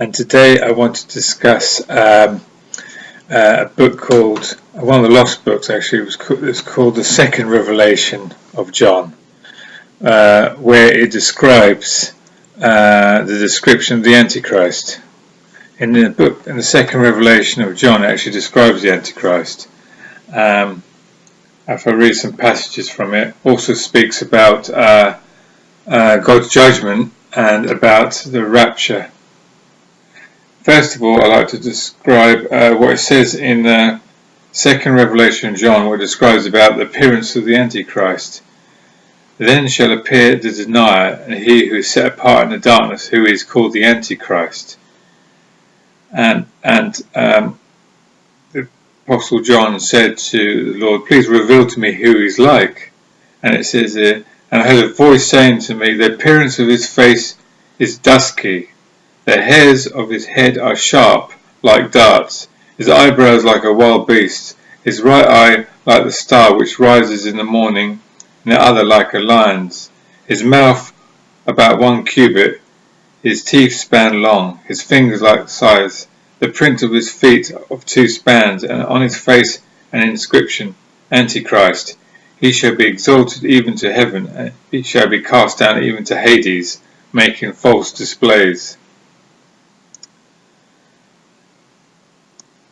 and today I want to discuss a book called, one of the lost books actually, it's called The Second Revelation of John, where it describes the description of the Antichrist. In the book, in the Second Revelation of John, it actually describes the Antichrist. If I read some passages from it, also speaks about God's judgment and about the rapture. First of all, I like to describe what it says in the Second Revelation of John, where it describes about the appearance of the Antichrist. Then shall appear the denier, and he who is set apart in the darkness, who is called the Antichrist. And the Apostle John said to the Lord, "Please reveal to me who he's like." And it says here, "And I heard a voice saying to me, the appearance of his face is dusky. The hairs of his head are sharp, like darts. His eyebrows like a wild beast. His right eye like the star which rises in the morning, and the other like a lion's. His mouth about 1 cubit. His teeth span long. His fingers like scythes. The print of his feet of 2 spans, and on his face an inscription, Antichrist. He shall be exalted even to heaven, and he shall be cast down even to Hades, making false displays."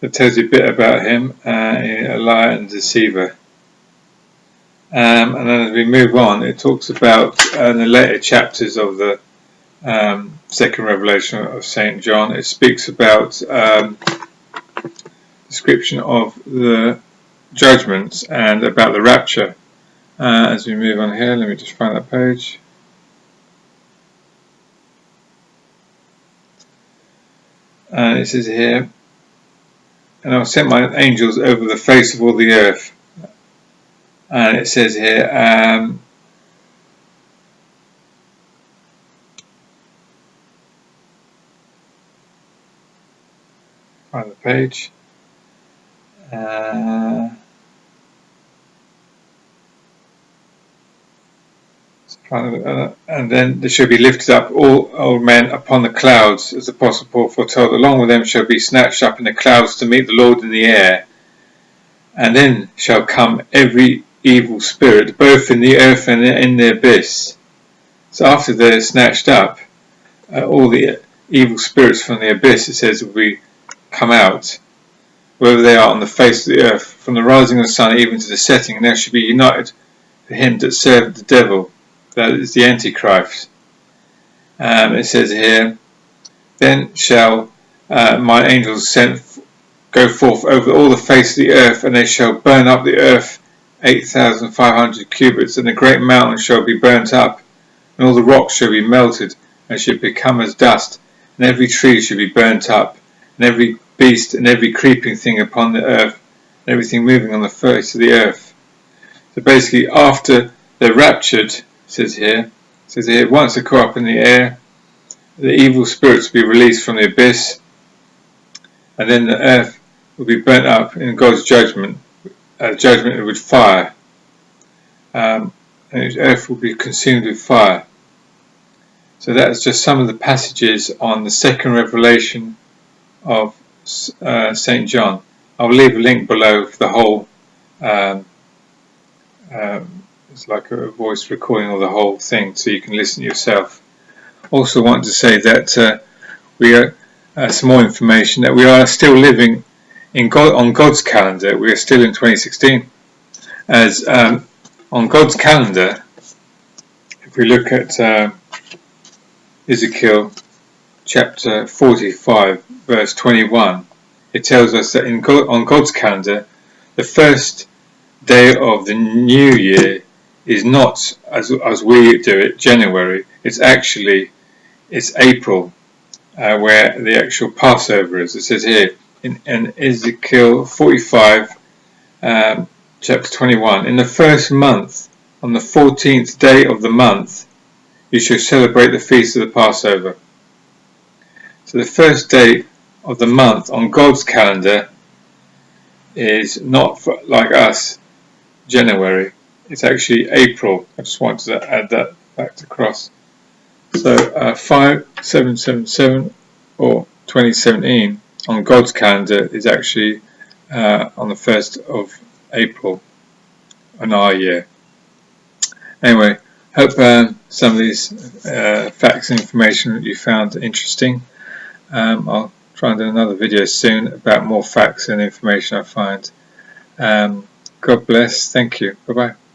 It tells you a bit about him, a liar and deceiver. And then as we move on, it talks about in the later chapters of the Second Revelation of St. John. It speaks about description of the judgments and about the rapture. As we move on here, let me just find that page. It says here, "And I will send my angels over the face of all the earth." And it says here, find the page. And then there shall be lifted up all men upon the clouds, as the Apostle Paul foretold. Along with them shall be snatched up in the clouds to meet the Lord in the air. And then shall come every evil spirit, both in the earth and in the abyss. So after they're snatched up, all the evil spirits from the abyss, it says, will come out, wherever they are on the face of the earth, from the rising of the sun even to the setting, and they shall be united to him that serveth the devil. That is the Antichrist. It says here, "Then shall my angels go forth over all the face of the earth, and they shall burn up the earth 8,500 cubits, and the great mountain shall be burnt up, and all the rocks shall be melted, and shall become as dust, and every tree shall be burnt up, and every beast and every creeping thing upon the earth, and everything moving on the face of the earth." So basically, after they're raptured, says here, once they're caught up in the air, the evil spirits will be released from the abyss, and then the earth will be burnt up in God's judgment with fire, and the earth will be consumed with fire. So that's just some of the passages on the Second Revelation of St. John. I'll leave a link below for the whole. It's like a voice recording of the whole thing, so you can listen yourself. Also want to say that we are some more information that we are still living on God's calendar. We are still in 2016, as on God's calendar. If we look at Ezekiel chapter 45, verse 21, it tells us that on God's calendar, the first day of the new year is not as we do it, January. It's April, where the actual Passover is. It says here in Ezekiel 45, chapter 21, "In the first month, on the 14th day of the month, you shall celebrate the feast of the Passover." So the first day of the month on God's calendar is not like us, January. It's actually April. I just wanted to add that fact across. So 5777 or 2017 on God's calendar is actually on the 1st of April in our year. Anyway, hope some of these facts and information that you found interesting. I'll try and do another video soon about more facts and information I find. God bless. Thank you. Bye bye.